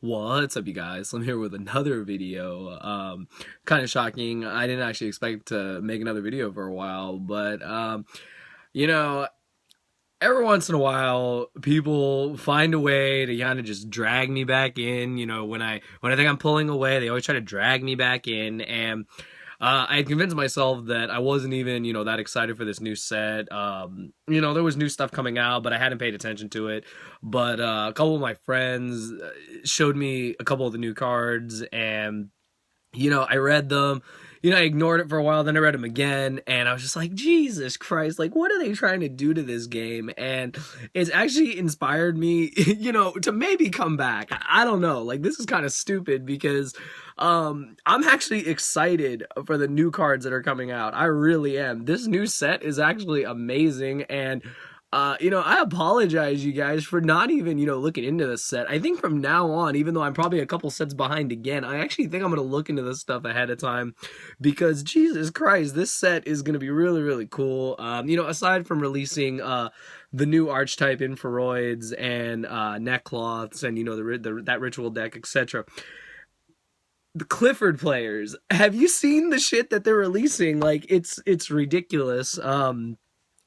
What's up, you guys? I'm here with another video. Kind of shocking. I didn't actually expect to make another video for a while, but you know, every once in a while, people find a way to kind of just drag me back in. When I think I'm pulling away, they always try to drag me back in, and I had convinced myself that I wasn't even, that excited for this new set. There was new stuff coming out, but I hadn't paid attention to it. But a couple of my friends showed me a couple of the new cards, and I read them. I ignored it for a while, then I read them again, and I was just like, Jesus Christ, like, what are they trying to do to this game? And it's actually inspired me, to maybe come back. I don't know, like, this is kind of stupid because I'm actually excited for the new cards that are coming out. I really am. This new set is actually amazing, and I apologize, you guys, for not even, looking into this set. I think from now on, even though I'm probably a couple sets behind again, I actually think I'm going to look into this stuff ahead of time because, Jesus Christ, this set is going to be really, really cool. Aside from releasing the new archetype Inforoids and neckcloths and, that ritual deck, etc., the Qliphort players, have you seen the shit that they're releasing? Like, it's ridiculous.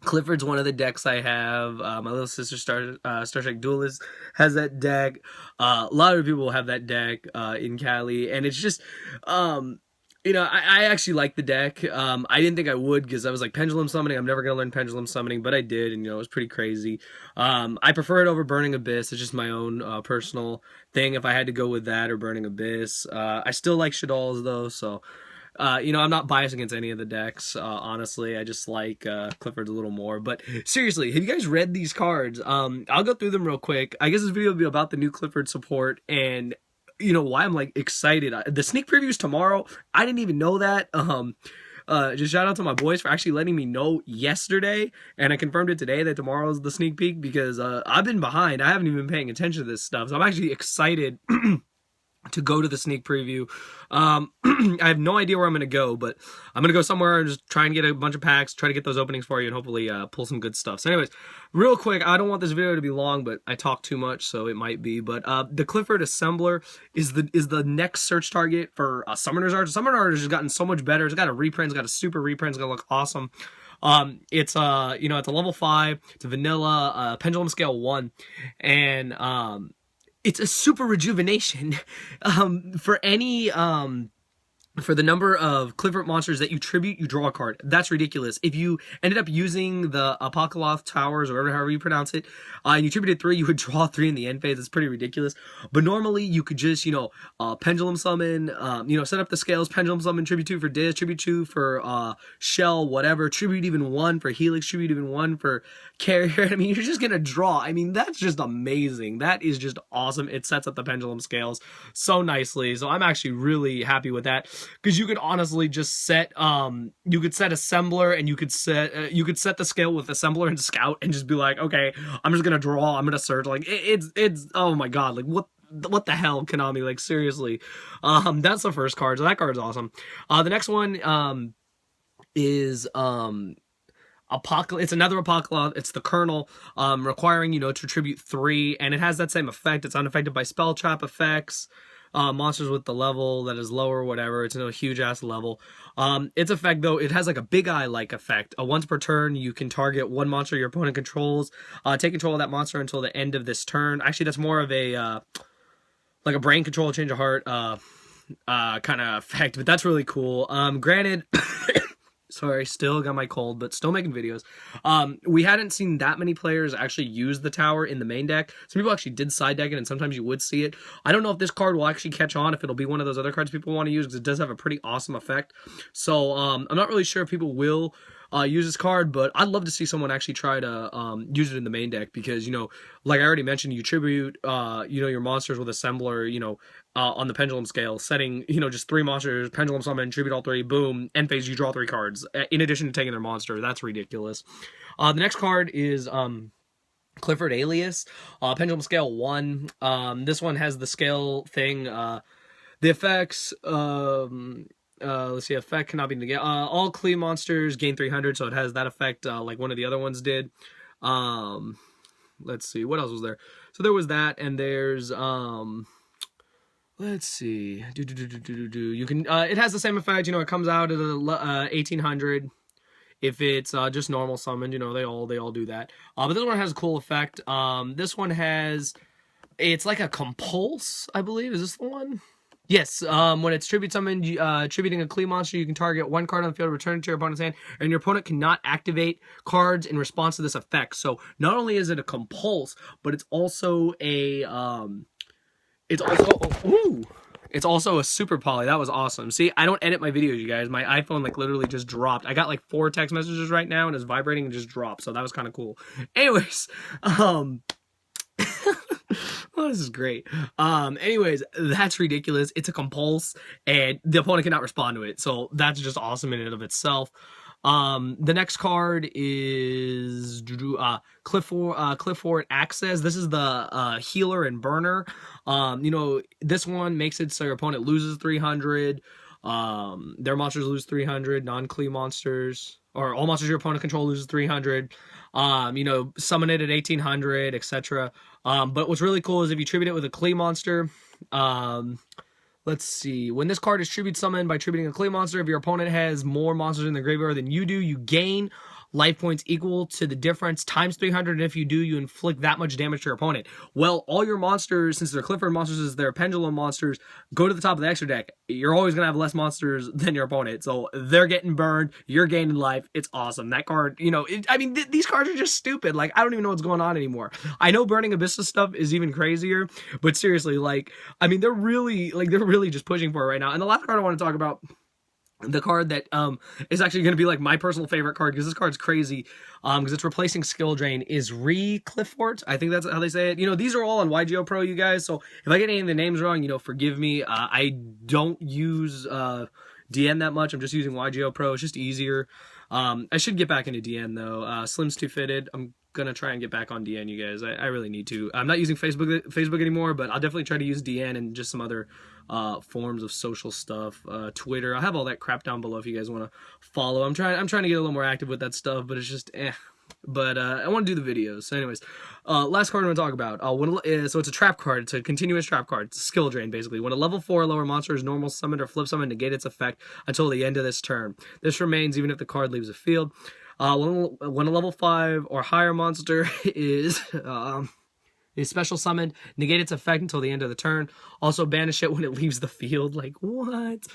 Qliphort's one of the decks I have. My little sister, Star Trek Duelist, has that deck. A lot of people have that deck in Cali, and it's just, I actually like the deck. I didn't think I would because I was like, Pendulum Summoning, I'm never going to learn Pendulum Summoning, but I did, and, it was pretty crazy. I prefer it over Burning Abyss. It's just my own personal thing if I had to go with that or Burning Abyss. I still like Shaddolls, though, so... I'm not biased against any of the decks, honestly. I just like Qliphort's a little more. But seriously, have you guys read these cards? I'll go through them real quick. I guess this video will be about the new Qliphort support and, why I'm, like, excited. The sneak preview's tomorrow. I didn't even know that. Just shout out to my boys for actually letting me know yesterday, and I confirmed it today that tomorrow's the sneak peek because I've been behind. I haven't even been paying attention to this stuff, so I'm actually excited to go to the sneak preview. I have no idea where I'm going to go, but I'm going to go somewhere and just try and get a bunch of packs, try to get those openings for you, and hopefully pull some good stuff. So anyways, real quick, I don't want this video to be long, but I talk too much, so it might be. But the Qliphort Assembler is the next search target for Summoner's Art. Summoner's Art has just gotten so much better. It's got a reprint, it's got a super reprint, it's going to look awesome. It's a level 5, it's a vanilla, pendulum scale 1, and it's a super rejuvenation for any for the number of Qliphort monsters that you tribute, you draw a card. That's ridiculous. If you ended up using the Qliphort Towers, or however you pronounce it, and you tributed 3, you would draw 3 in the end phase. It's pretty ridiculous. But normally, you could just, Pendulum Summon, set up the scales, Pendulum Summon, tribute 2 for Diz, tribute 2 for Shell, whatever, tribute even 1 for Helix, tribute even 1 for Carrier. I mean, you're just going to draw. I mean, that's just amazing. That is just awesome. It sets up the pendulum scales so nicely. So I'm actually really happy with that. Because you could honestly just set, you could set Assembler, and you could set the scale with Assembler and Scout, and just be like, okay, I'm just gonna draw, I'm gonna search. Like it's oh my god, like what the hell, Konami? Like seriously, that's the first card. So that card's awesome. The next one is it's another Apocalypse. It's the Colonel, requiring to tribute 3, and it has that same effect. It's unaffected by spell trap effects. Monsters with the level that is lower, whatever. It's a huge ass level. Its effect, though, it has like a big eye like effect. Once per turn, you can target one monster your opponent controls. Take control of that monster until the end of this turn. Actually, that's more of a like a brain control, change of heart kind of effect, but that's really cool. Granted. Sorry, still got my cold, but still making videos. We hadn't seen that many players actually use the tower in the main deck. Some people actually did side deck it, and sometimes you would see it. I don't know if this card will actually catch on, if it'll be one of those other cards people want to use, because it does have a pretty awesome effect. So I'm not really sure if people will use this card, but I'd love to see someone actually try to use it in the main deck, because, like I already mentioned, you tribute, your monsters with Assembler, on the pendulum scale, setting, just 3 monsters, pendulum summon, tribute all 3, boom, end phase, you draw 3 cards, in addition to taking their monster. That's ridiculous. The next card is Qliphort Alias, pendulum scale 1. This one has the scale thing, the effects, let's see, effect cannot be negated. All Qli monsters gain 300, so it has that effect, like one of the other ones did. Let's see, what else was there? So there was that, and there's Let's see. You can. It has the same effect. You know, it comes out at 1800. If it's just normal summoned, you know, they all do that. But this one has a cool effect. This one has. It's like a compulse, I believe. Is this the one? Yes, when it's tribute summoned, tributing a Qliphort monster, you can target one card on the field, return it to your opponent's hand, and your opponent cannot activate cards in response to this effect. So not only is it a compulse, but it's also a it's also a super poly. That was awesome. See, I don't edit my videos, you guys. My iPhone like literally just dropped. I got like 4 text messages right now, and it's vibrating and just dropped. So that was kind of cool. Anyways, oh, this is great. Anyways, that's ridiculous. It's a compulse, and the opponent cannot respond to it. So that's just awesome in and of itself. The next card is Qliphort Access. This is the healer and burner. You know, this one makes it so your opponent loses 300. Their monsters lose 300. Non-Qli monsters, or all monsters your opponent control loses 300. You know, summon it at 1800, etc. But what's really cool is if you tribute it with a Qli monster, let's see. When this card is tribute summoned by tributing a Qli monster, if your opponent has more monsters in the graveyard than you do, you gain life points equal to the difference times 300, and if you do, you inflict that much damage to your opponent. Well, all your monsters, since they're Qliphort monsters, as they're pendulum monsters, go to the top of the extra deck. You're always going to have less monsters than your opponent, so they're getting burned, you're gaining life. It's awesome. That card, you know, I mean, these cards are just stupid. Like, I don't even know what's going on anymore. I know Burning Abyss stuff is even crazier, but seriously, like, I mean, they're really just pushing for it right now. And the last card I want to talk about, the card that is actually going to be like my personal favorite card, because this card's crazy, because it's replacing Skill Drain, is Qliphort. I think that's how they say it. You know, these are all on YGO Pro, you guys, so if I get any of the names wrong, you know, forgive me. I don't use DN that much. I'm just using YGO Pro. It's just easier. I should get back into DN though. Slim's too fitted. I'm gonna try and get back on DN, you guys. I really need to. I'm not using Facebook anymore, but I'll definitely try to use DN and just some other forms of social stuff. Twitter. I'll have all that crap down below if you guys want to follow. I'm trying to get a little more active with that stuff, but it's just But I want to do the videos. So anyways, last card I want to talk about. So it's a trap card. It's a continuous trap card. It's a skill drain, basically. When a level 4 or lower monster is normal summoned or flip summoned, negate its effect until the end of this turn. This remains even if the card leaves the field. When a level 5 or higher monster is special summoned, negate its effect until the end of the turn. Also banish it when it leaves the field. Like, what?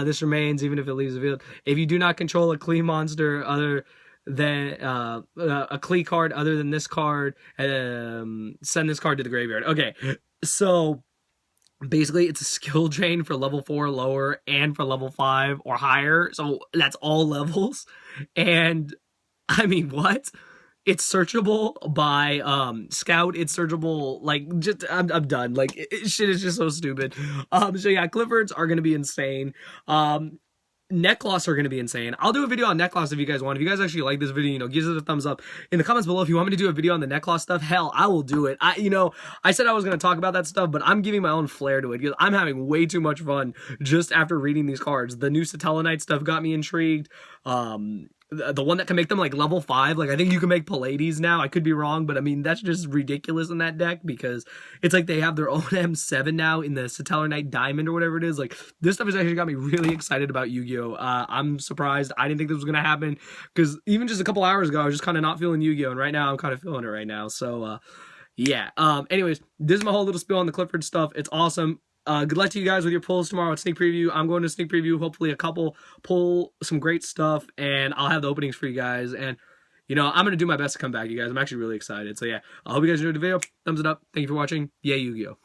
This remains even if it leaves the field. If you do not control a Qli monster other than a Qli card other than this card, send this card to the graveyard. Okay, so basically it's a skill drain for level 4 or lower and for level 5 or higher. So that's all levels. And I mean, what? It's searchable by Scout. It's searchable, like, just I'm done. Like, shit is just so stupid. So yeah, Qliphorts are gonna be insane. Neckloss are going to be insane. I'll do a video on Neckloss if you guys want. If you guys actually like this video, you know, give it a thumbs up. In the comments below, if you want me to do a video on the Neckloss stuff, hell, I will do it. I said I was going to talk about that stuff, but I'm giving my own flair to it because I'm having way too much fun just after reading these cards. The new Satellarknight stuff got me intrigued. The one that can make them like level 5, like I think you can make Pallades now. I could be wrong, but I mean that's just ridiculous in that deck because it's like they have their own M7 now in the Satellarknight Diamond or whatever it is. Like this stuff has actually got me really excited about Yu-Gi-Oh. I'm surprised. I didn't think this was gonna happen because even just a couple hours ago I was just kind of not feeling Yu-Gi-Oh, and right now I'm kind of feeling it right now. So yeah. Anyways, this is my whole little spiel on the Qliphort stuff. It's awesome. Good luck to you guys with your pulls tomorrow at Sneak Preview. I'm going to Sneak Preview, hopefully a couple, pull some great stuff, and I'll have the openings for you guys. And, you know, I'm going to do my best to come back, you guys. I'm actually really excited. So, yeah, I hope you guys enjoyed the video. Thumbs it up. Thank you for watching. Yeah, Yu-Gi-Oh!